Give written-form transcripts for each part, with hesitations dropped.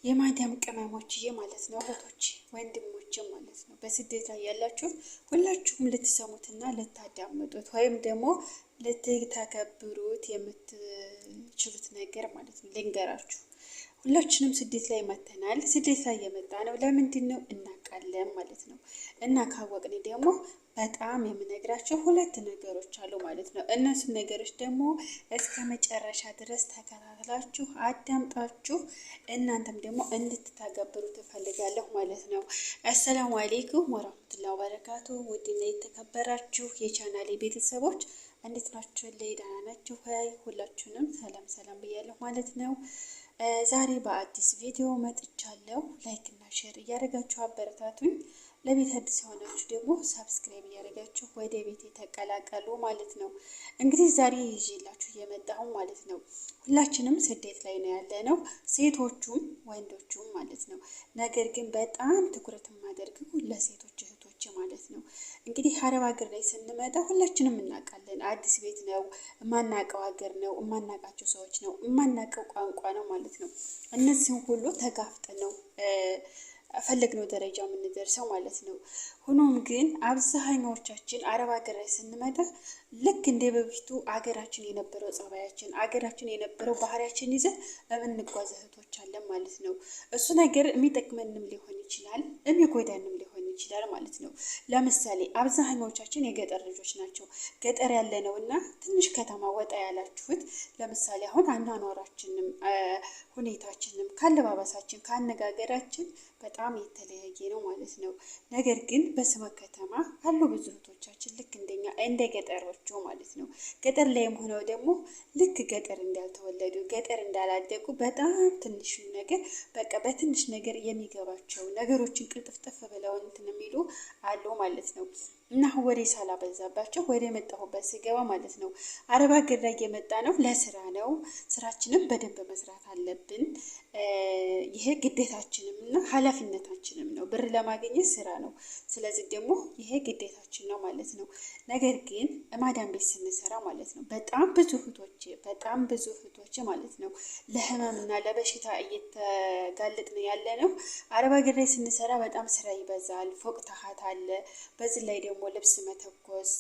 የማዳም ቅመሞችዬ ማለት ነው፣ እህቶች ወንድሞች ማለት ነው። በስደት ላይ ያላችሁ ሁላችሁም ልትሰሙትና ልታዳምጡት ወይም ደግሞ ልትተከብሩት የምትችሉት ነገር ማለት ነው ልንገራችሁ። ሁላችንም ስደት ላይ መተናል። ስደት ላይ የመጣ ነው ለምንድን ነው እናውቃለን ማለት ነው። እና ካወቅን ደግሞ በጣም የምነግራቸው ሁለት ነገሮች አሉ ማለት ነው። እነሱን ነገሮች ደግሞ እስከ መጨረሻ ድረስ ተከታትላችሁ አዳምጣችሁ እናንተም ደግሞ እንድትተገብሩ ትፈልጋለሁ ማለት ነው። አሰላሙ አሌይኩም ወራህመቱላሂ ወበረካቱ። ውድና የተከበራችሁ የቻናሌ ቤተሰቦች እንዴት ናችሁ? ደህና ናችሁ? ሁላችሁንም ሰላም ሰላም ብያለሁ ማለት ነው። ዛሬ በአዲስ ቪዲዮ መጥቻለሁ። ላይክ እና ሼር እያደረጋችሁ አበረታቱኝ። ለቤት አዲስ የሆናችሁ ደግሞ ሰብስክራይብ እያደረጋችሁ ወደ ቤት ተቀላቀሉ ማለት ነው። እንግዲህ ዛሬ ይዤላችሁ የመጣሁ ማለት ነው፣ ሁላችንም ስደት ላይ ነው ያለ ነው፣ ሴቶቹም ወንዶቹም ማለት ነው። ነገር ግን በጣም ትኩረት የማደርገው ለሴቶች እህቶች ማለት ነው። እንግዲህ አረብ ሀገር ላይ ስንመጣ ሁላችንም እናውቃለን። አዲስ ቤት ነው፣ የማናውቀው ሀገር ነው፣ የማናውቃቸው ሰዎች ነው፣ የማናውቀው ቋንቋ ነው ማለት ነው። እነዚህም ሁሉ ተጋፍጠን ነው ፈለግነው ደረጃ የምንደርሰው ማለት ነው። ሆኖም ግን አብዛኛዎቻችን አረብ ሀገር ላይ ስንመጣ ልክ እንደ በፊቱ አገራችን የነበረው ጸባያችን፣ አገራችን የነበረው ባህሪያችን ይዘን የምንጓዝ እህቶች አለን ማለት ነው። እሱ ነገር የሚጠቅመንም ሊሆን ይችላል፣ የሚጎዳንም ሊሆን ይችላል ማለት ነው። ለምሳሌ አብዛኛዎቻችን የገጠር ልጆች ናቸው። ገጠር ያለ ነው እና ትንሽ ከተማ ወጣ ያላችሁት ለምሳሌ አሁን አኗኗራችንም ሁኔታችንም ካለባበሳችን ካነጋገራችን በጣም የተለያየ ነው ማለት ነው። ነገር ግን በስመ ከተማ አሉ ብዙ እህቶቻችን ልክ እንደኛ እንደ ገጠሮቹ ማለት ነው። ገጠር ላይም ሆነው ደግሞ ልክ ገጠር እንዳልተወለዱ ገጠር እንዳላደጉ በጣም ትንሽ ነገር በቃ በትንሽ ነገር የሚገባቸው ነገሮችን ቅልጥፍጥፍ ብለው እንትን የሚሉ አሉ ማለት ነው። እና ወሬ ሳላበዛባቸው ወደ መጣሁበት ስገባ ማለት ነው፣ አረብ ሀገር ላይ የመጣ ነው ለስራ ነው። ስራችንም በደንብ መስራት አለብን። ይሄ ግዴታችንም እና ኃላፊነታችንም ነው። ብር ለማግኘት ስራ ነው። ስለዚህ ደግሞ ይሄ ግዴታችን ነው ማለት ነው። ነገር ግን ማዳም ቤት ስንሰራ ማለት ነው በጣም ብዙ እህቶች ማለት ነው ለህመምና ለበሽታ እየተጋለጥን ያለ ነው። አረብ ሀገር ላይ ስንሰራ በጣም ስራ ይበዛል። ፎቅ ታሀት አለ። በዚህ ላይ ደግሞ ልብስ መተኮስ፣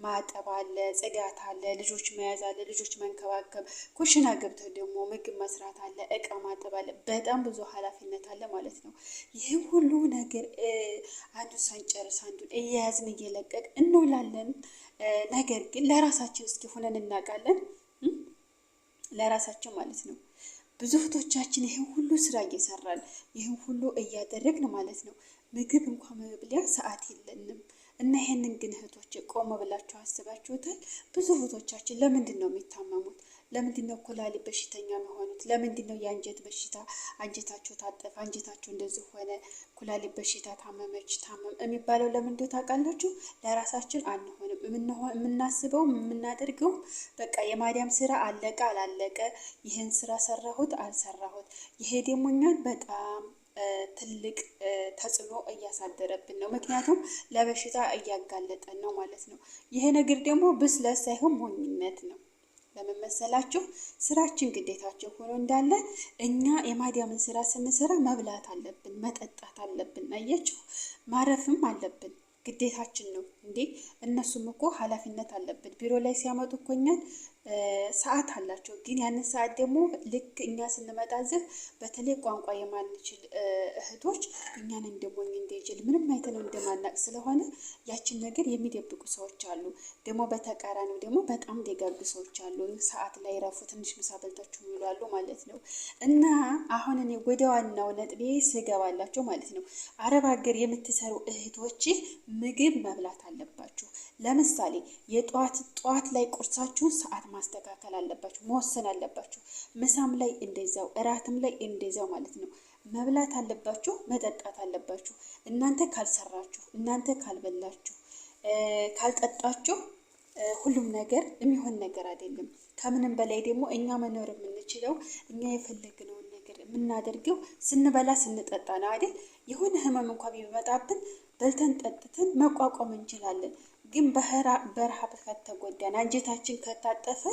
ማጠብ አለ፣ ጽዳት አለ፣ ልጆች መያዝ አለ፣ ልጆች መንከባከብ፣ ኩሽና ገብተው ደግሞ ምግብ መስራት አለ፣ እቃ ማጠብ አለ። በጣም ብዙ ኃላፊነት አለ ማለት ነው። ይህ ሁሉ ነገር አንዱን ሳንጨርስ አንዱን እየያዝን እየለቀቅ እንውላለን። ነገር ግን ለራሳችን እስኪ ሆነን እናውቃለን? ለራሳችን ማለት ነው። ብዙ እህቶቻችን ይህን ሁሉ ስራ እየሰራን ይህን ሁሉ እያደረግን ማለት ነው ምግብ እንኳን መብሊያ ሰዓት የለንም። እና ይሄንን ግን እህቶች ቆም ብላችሁ አስባችሁታል? ብዙ እህቶቻችን ለምንድን ነው የሚታመሙት? ለምንድን ነው ኩላሊት በሽተኛ የሚሆኑት? ለምንድን ነው የአንጀት በሽታ? አንጀታቸው ታጠፈ፣ አንጀታቸው እንደዚህ ሆነ፣ ኩላሊት በሽታ ታመመች የሚባለው ለምንድን ታውቃላችሁ? ለራሳችን አንሆንም። የምናስበው የምናደርገው በቃ የማዳም ስራ አለቀ አላለቀ፣ ይህን ስራ ሰራሁት አልሰራሁት፣ ይሄ ደግሞ እኛን በጣም ትልቅ ተጽዕኖ እያሳደረብን ነው። ምክንያቱም ለበሽታ እያጋለጠን ነው ማለት ነው። ይሄ ነገር ደግሞ ብስለት ሳይሆን ሞኝነት ነው። ለምን መሰላችሁ? ስራችን ግዴታችን ሆኖ እንዳለ እኛ የማዳምን ስራ ስንሰራ መብላት አለብን፣ መጠጣት አለብን። አያችሁ፣ ማረፍም አለብን። ግዴታችን ነው እንዴ። እነሱም እኮ ኃላፊነት አለብን። ቢሮ ላይ ሲያመጡ እኮ እኛን ሰዓት አላቸው። ግን ያንን ሰዓት ደግሞ ልክ እኛ ስንመጣ ዝህ በተለይ ቋንቋ የማንችል እህቶች እኛን እንደሞኝ እንደጅል ምንም አይተነው እንደማናቅ ስለሆነ ያችን ነገር የሚደብቁ ሰዎች አሉ። ደግሞ በተቃራኒው ደግሞ በጣም ደጋግ ሰዎች አሉ። ሰዓት ላይ ረፉ፣ ትንሽ ምሳ በልታችሁ ይውላሉ ማለት ነው። እና አሁን እኔ ወደ ዋናው ነጥቤ ስገባላችሁ ማለት ነው፣ አረብ ሀገር የምትሰሩ እህቶች ምግብ መብላት አለባችሁ። ለምሳሌ ጠዋት ላይ ቁርሳችሁን ሰዓት ማስተካከል አለባችሁ፣ መወሰን አለባችሁ። ምሳም ላይ እንደዛው፣ እራትም ላይ እንደዛው ማለት ነው። መብላት አለባችሁ፣ መጠጣት አለባችሁ። እናንተ ካልሰራችሁ፣ እናንተ ካልበላችሁ፣ ካልጠጣችሁ ሁሉም ነገር የሚሆን ነገር አይደለም። ከምንም በላይ ደግሞ እኛ መኖር የምንችለው እኛ የፈለግነውን ነገር የምናደርገው ስንበላ ስንጠጣ ነው አይደል? የሆነ ህመም እንኳን ቢመጣብን በልተን ጠጥተን መቋቋም እንችላለን። ግን በረሃብ ከተጎዳን አንጀታችን ከታጠፈ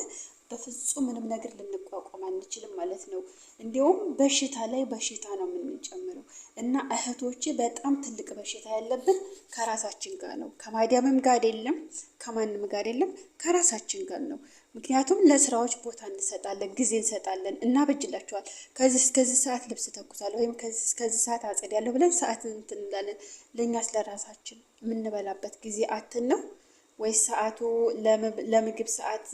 በፍጹም ምንም ነገር ልንቋቋም አንችልም ማለት ነው። እንዲሁም በሽታ ላይ በሽታ ነው የምንጨምረው እና እህቶቼ በጣም ትልቅ በሽታ ያለብን ከራሳችን ጋር ነው። ከማዲያምም ጋር አይደለም፣ ከማንም ጋር አይደለም፣ ከራሳችን ጋር ነው። ምክንያቱም ለስራዎች ቦታ እንሰጣለን፣ ጊዜ እንሰጣለን፣ እናበጅላቸዋል። ከዚህ እስከዚህ ሰዓት ልብስ ተኩሳለሁ ወይም ከዚህ እስከዚህ ሰዓት አጸዳለሁ ብለን ሰዓት እንትን እንላለን። ለእኛ ስለራሳችን የምንበላበት ጊዜ አትን ነው ወይስ ሰዓቱ ለምግብ ሰዓት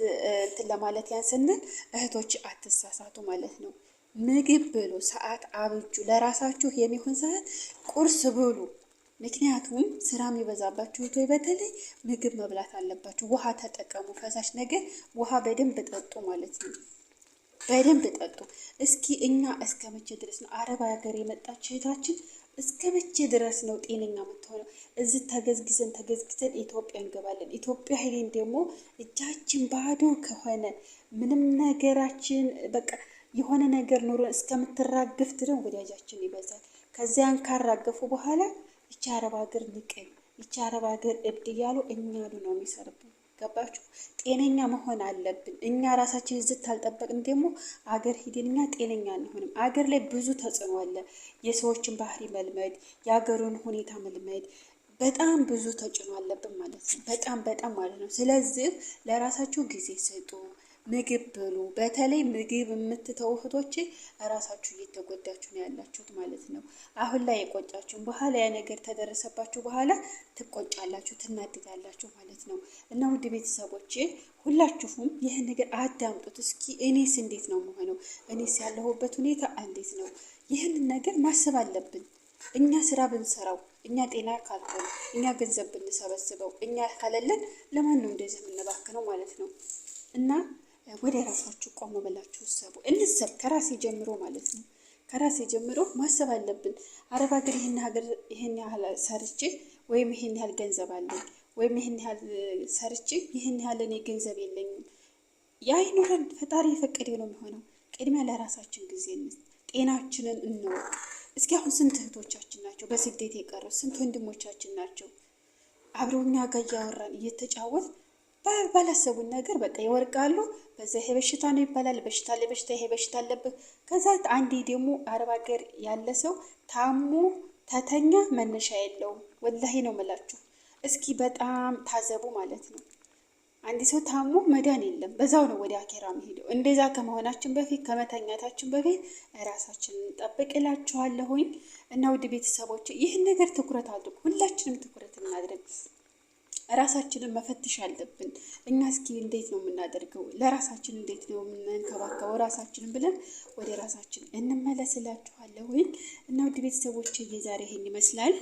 እንትን ለማለት ያንስንን? እህቶች አትሳሳቱ ማለት ነው። ምግብ ብሉ፣ ሰዓት አብጁ፣ ለራሳችሁ የሚሆን ሰዓት ቁርስ ብሉ። ምክንያቱም ስራ የሚበዛባችሁ እህቶች በተለይ ምግብ መብላት አለባችሁ። ውሃ ተጠቀሙ፣ ፈሳሽ ነገር ውሃ በደንብ ጠጡ ማለት ነው። በደንብ ጠጡ። እስኪ እኛ እስከ መቼ ድረስ ነው አረብ ሀገር የመጣች እህታችን እስከ መቼ ድረስ ነው ጤነኛ የምትሆነው? እዚህ ተገዝግዘን ኢትዮጵያ እንገባለን። ኢትዮጵያ ሄደን ደግሞ እጃችን ባዶ ከሆነ ምንም ነገራችን በቃ የሆነ ነገር ኑሮ እስከምትራገፍ ድረስ ወዳጃችን ይበዛል። ከዚያን ካራገፉ በኋላ ይቺ አረብ ሀገር ንቀኝ፣ ይቺ አረብ ሀገር እብድ እያሉ እኛሉ ነው የሚሰርብን። ገባችሁ? ጤነኛ መሆን አለብን። እኛ ራሳችን ዝት አልጠበቅን ደግሞ አገር ሂደን እኛ ጤነኛ አንሆንም። አገር ላይ ብዙ ተጽዕኖ አለ። የሰዎችን ባህሪ መልመድ፣ የሀገሩን ሁኔታ መልመድ፣ በጣም ብዙ ተጽዕኖ አለብን ማለት ነው። በጣም ማለት ነው። ስለዚህ ለራሳችሁ ጊዜ ስጡ፣ ምግብ ብሉ። በተለይ ምግብ የምትተው እህቶቼ ራሳችሁ እየተጎዳችሁ ነው ያላችሁት ማለት ነው። አሁን ላይ የቆጫችሁን በኋላ ያ ነገር ተደረሰባችሁ በኋላ ትቆጫላችሁ፣ ትናድዳላችሁ ማለት ነው። እና ውድ ቤተሰቦቼ ሁላችሁም ይህን ነገር አዳምጡት እስኪ። እኔስ እንዴት ነው የምሆነው? እኔስ ያለሁበት ሁኔታ እንዴት ነው? ይህንን ነገር ማሰብ አለብን። እኛ ስራ ብንሰራው፣ እኛ ጤና ካልሆነ፣ እኛ ገንዘብ ብንሰበስበው፣ እኛ ካለለን ለማን ነው እንደዚህ የምንባክነው ማለት ነው። እና ወደ ራሳችሁ ቆም ብላችሁ ሰቡ። እንሰብ ከራሴ ጀምሮ ማለት ነው። ከራሴ ጀምሮ ማሰብ አለብን። አረብ ሀገር ይሄን ያህል ሰርቼ ወይም ይሄን ያህል ገንዘብ አለኝ ወይም ይሄን ያህል ሰርቼ ይሄን ያህል እኔ ገንዘብ የለኝም። ያይኖረን ፈጣሪ የፈቀደው ነው የሚሆነው። ቅድሚያ ለራሳችን ጊዜ እንስጥ፣ ጤናችንን እንወቅ። እስኪ አሁን ስንት እህቶቻችን ናቸው በስደት የቀረው? ስንት ወንድሞቻችን ናቸው አብረውኛ ጋር እያወራን እየተጫወት ባላሰቡን ነገር በቃ ይወርቃሉ። በዛ ይሄ በሽታ ነው ይባላል። በሽታ ለበሽታ ይሄ በሽታ አለብህ። ከዛ አንዴ ደግሞ አረብ ሀገር ያለ ሰው ታሞ ተተኛ መነሻ የለውም። ወላሂ ነው የምላችሁ። እስኪ በጣም ታዘቡ ማለት ነው። አንድ ሰው ታሞ መዳን የለም፣ በዛው ነው ወደ አኬራ መሄደው። እንደዛ ከመሆናችን በፊት ከመተኛታችን በፊት ራሳችንን እንጠብቅ እላችኋለሁኝ። እና ውድ ቤተሰቦች ይህን ነገር ትኩረት አድርጉ። ሁላችንም ትኩረት እናድርግ። ራሳችንን መፈተሽ አለብን። እኛ እስኪ እንዴት ነው የምናደርገው? ለራሳችን እንዴት ነው የምንከባከበው? ራሳችንን ብለን ወደ ራሳችን እንመለስላችኋለሁ። እና ውድ ቤተሰቦች የዛሬ ይሄን ይመስላል።